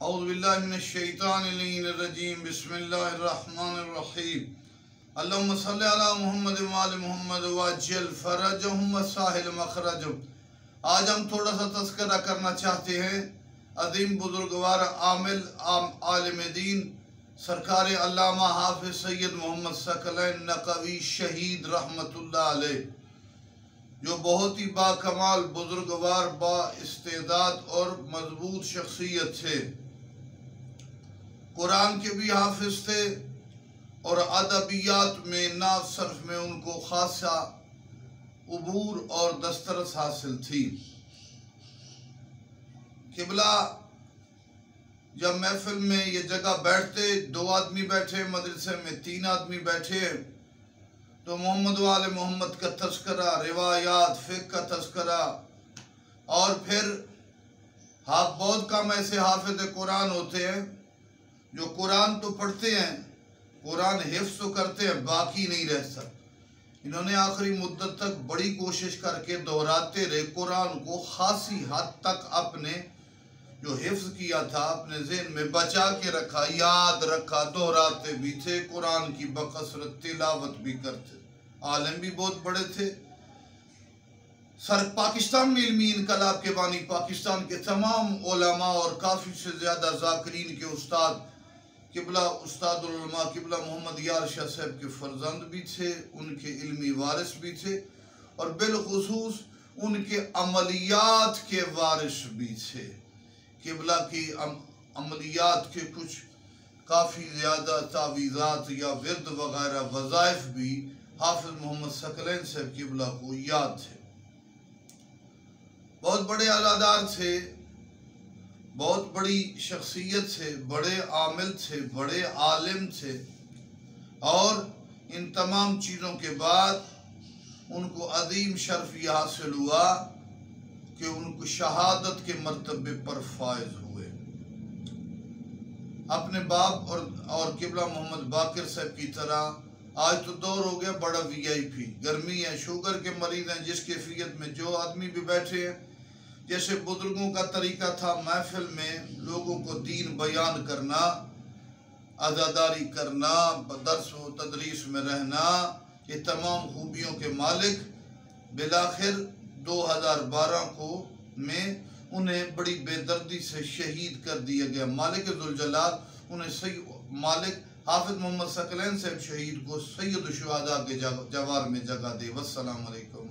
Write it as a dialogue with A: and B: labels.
A: औज़ुबिल्लाहिमिनश्शैतानिर्रजीम बिस्मिल्लाहिर्रहमानिर्रहीम अल्लाहुम्मा सल्लि अला मुहम्मद व आलि मुहम्मद वअज्जिल फरजहुम वसाहिल मखरजहुम। आज हम थोड़ा सा तज़किरा करना चाहते हैं अज़ीम बुजुर्गवार आलिम दीन सरकार अल्लामा हाफिज़ सैयद मोहम्मद सकलैन नक़वी शहीद रहमतुल्लाह अलैह, जो बहुत ही बाकमाल बुजुर्गवार बा इस्तेदाद और मजबूत शख्सियत थे। कुरान के भी हाफिज थे और अदबियात में नाव सर्फ में उनको खासा उबूर और दस्तरस हासिल थी। किबला जब महफिल में ये जगह बैठते, 2 आदमी बैठे, मदरसे में 3 आदमी बैठे, तो मोहम्मद वाले मोहम्मद का तस्करा, रिवायात, फ़िक़्ह का तस्करा, और फिर बहुत कम ऐसे हाफिज़ कुरान होते हैं जो कुरान तो पढ़ते हैं, कुरान हिफ्ज़ तो करते हैं, बाकी नहीं रह सकते। इन्होंने आखिरी मुद्दत तक बड़ी कोशिश करके दोहराते रहे, कुरान को खासी हद तक अपने जो हिफ्ज़ किया था अपने ज़हन में बचा के रखा, याद रखा, दोहराते भी थे, कुरान की बकसरत तिलावत भी करते। आलिम भी बहुत बड़े थे। पाकिस्तान में इल्मी इनकलाब के बानी, पाकिस्तान के तमाम उलमा और काफ़ी से ज़्यादा ज़ाकिरीन के उस्ताद किबला उस्तादुल उलमा किबला मोहम्मद यार शाह साहब के फर्जंद भी थे, उनके इल्मी वारिस भी थे और बिलखुसूस उनके अमलियात के वारिस भी थे। किबला की अमलियात के कुछ काफ़ी ज़्यादा तावीज़ात या विर्द वगैरह वज़ाइफ भी हाफिज़ मोहम्मद सकलैन साहब किबला को याद थे। बहुत बड़े अलादार थे, बहुत बड़ी शख्सियत थे, बड़े आमिल थे, बड़े आलिम थे, और इन तमाम चीज़ों के बाद उनको अजीम शर्फ यह हासिल हुआ कि उनको शहादत के मर्तबे पर फायज हुए। अपने बाप और किबला मोहम्मद बाकिर साहब की तरह आज तो दौर हो गया बड़ा VIP, गर्मी है, शुगर के मरीज हैं, जिस कैफियत में जो आदमी भी बैठे हैं, जैसे बुजुर्गों का तरीका था महफिल में लोगों को दीन बयान करना, अज़ादारी करना, दर्स व तदरीस में रहना, ये तमाम खूबियों के मालिक बिलाखिर 2012 में उन्हें बड़ी बेदर्दी से शहीद कर दिया गया। मालिक ज़ुल जलाल उन्हें मालिक हाफिज़ मोहम्मद सकलैन साहब शहीद को सैयद शुहदा के जवार में जगह दे। वस्सलाम अलैकुम।